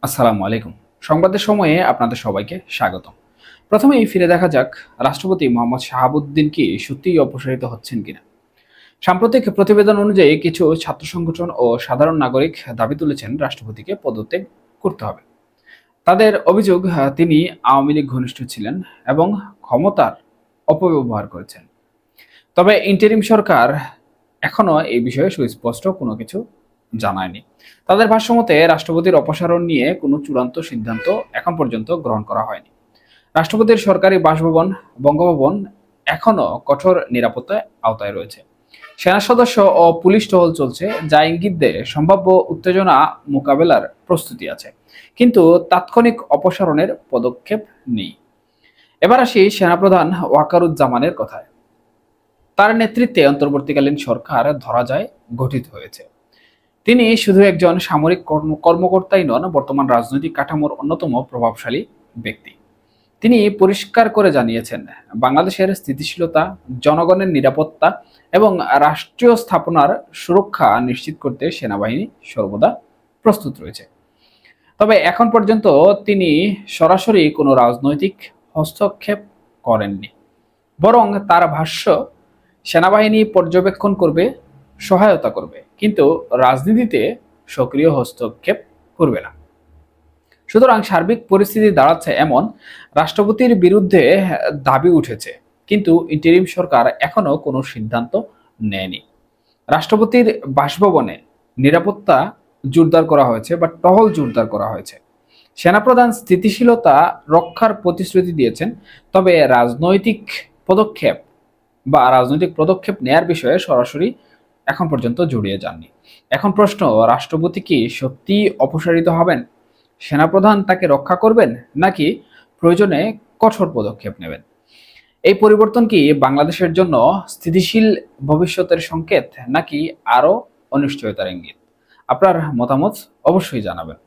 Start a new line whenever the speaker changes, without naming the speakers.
আসসালামু আলাইকুম। সংবাদের সময়ে আপনাদের সবাইকে স্বাগতম। প্রথমেই ফিরে দেখা যাক রাষ্ট্রপতি মোহাম্মদ শাহাবুদ্দিন কি সত্যিই অপসারিত হচ্ছেন কিনা। সাম্প্রতিক প্রতিবেদন অনুযায়ী কিছু ছাত্র সংগঠন ও সাধারণ নাগরিক দাবি তুলেছেন রাষ্ট্রপতিকে পদত্যাগ করতে হবে। তাদের অভিযোগ তিনি আওয়ামী লীগ ঘনিষ্ঠ ছিলেন এবং ক্ষমতার অপব্যবহার করেছেন। তবে ইন্টারিম সরকার এখনো এই বিষয়ে সুস্পষ্ট কোনো কিছু জানায়নি। তাদের ভাষ্যমতে রাষ্ট্রপতির অপসারণ নিয়ে কোনো চূড়ান্ত সিদ্ধান্ত এখন পর্যন্ত গ্রহণ করা হয়নি। রাষ্ট্রপতির সরকারি বাসভবন বঙ্গভবন এখনো কঠোর নিরাপত্তার আওতায় রয়েছে। সেনা সদস্য ও পুলিশ টহল চলছে, যা ইঙ্গিত দেয় সম্ভাব্য উত্তেজনা মোকাবেলার প্রস্তুতি আছে, কিন্তু তাৎক্ষণিক অপসারণের পদক্ষেপ নেই। এবার আসি সেনাপ্রধান ওয়াকারুজ্জামানের কথায়। তার নেতৃত্বে অন্তর্বর্তীকালীন সরকার ধরা যায় গঠিত হয়েছে। তিনি শুধু একজন সামরিক কর্মকর্তাই নন, বর্তমান রাজনৈতিক কাঠামোর অন্যতম প্রভাবশালী ব্যক্তি। তিনি পরিষ্কার করে জানিয়েছেন, বাংলাদেশের স্থিতিশীলতা, জনগণের নিরাপত্তা এবং রাষ্ট্রীয় স্থাপনার সুরক্ষা নিশ্চিত করতে সেনাবাহিনী সর্বদা প্রস্তুত রয়েছে। তবে এখন পর্যন্ত তিনি সরাসরি কোনো রাজনৈতিক হস্তক্ষেপ করেননি, বরং তার ভাষ্য সেনাবাহিনী পর্যবেক্ষণ করবে, সহায়তা করবে, কিন্তু রাজনীতিতে সক্রিয় হস্তক্ষেপ করবে না। সুতরাং সার্বিক পরিস্থিতি দাঁড়াচ্ছে এমন, রাষ্ট্রপতির বিরুদ্ধে দাবি উঠেছে, কিন্তু ইন্টারিম সরকার এখনো কোনো সিদ্ধান্ত নেয়নি। রাষ্ট্রপতির বাসভবনে নিরাপত্তা জোরদার করা হয়েছে বা টহল জোরদার করা হয়েছে। সেনাপ্রধান স্থিতিশীলতা রক্ষার প্রতিশ্রুতি দিয়েছেন, তবে রাজনৈতিক পদক্ষেপ নেয়ার বিষয়ে সরাসরি এখন পর্যন্ত জড়িয়ে যাননি। এখন প্রশ্ন, রাষ্ট্রপতি কি সত্যি অপসারিত হবেন? সেনাপ্রধান তাকে রক্ষা করবেন, নাকি প্রয়োজনে কঠোর পদক্ষেপ নেবেন? এই পরিবর্তন কি বাংলাদেশের জন্য স্থিতিশীল ভবিষ্যতের সংকেত, নাকি আরো অনিশ্চয়তার ইঙ্গিত? আপনার মতামত অবশ্যই জানাবেন।